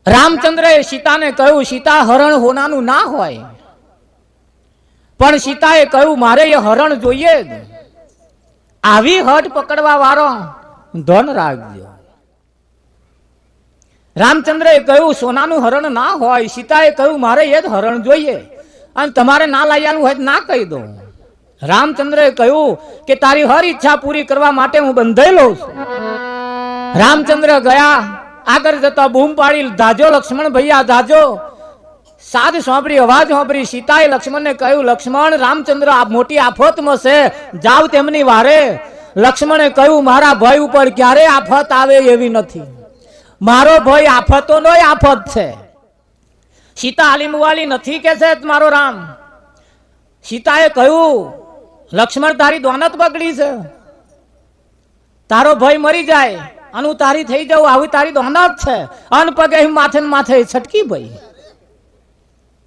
રામચંદ્રએ સીતાને કહ્યું, સીતા હરણ હોનાનું ના હોય, પણ સીતાએ કહ્યું મારે એ હરણ જોઈએ જ. આવી હટ પકડવા વાળો ધન રાખજો. રામચંદ્રએ કહ્યું સોનાનું હરણ ના હોય. સીતાએ કહ્યું મારે એ જ હરણ જોઈએ, અને તમારે ના લાવવાનું હોય ના કહી દો. રામચંદ્રએ કહ્યું કે તારી હર ઈચ્છા પૂરી કરવા માટે હું બંધાયેલો છું. રામચંદ્ર ગયા, આગળ જતા બૂમ પાડી, ધાજો લક્ષ્મણ ભૈયા ધાજો. સાદ સાંભળી, અવાજ સાંભળી. સીતાએ લક્ષ્મણને કહ્યું, લક્ષ્મણ, રામચંદ્ર આ મોટી આફતમાં છે, જાવ તેમની વારે. લક્ષ્મણે કહ્યું મારા ભય ઉપર ક્યારે આફત આવે એવી નથી, મારો ભય આફતોનો આફત છે. સીતા આલીમવાલી નથી કે છે મારો રામ. સીતાએ કહ્યું લક્ષ્મણ તારી દોનત બગડી છે, તારો ભય મરી જાય અને હું તારી થઈ જાઉં આવી તારી દોનત છે. અન પગે માથે માથે છટકી ભાઈ.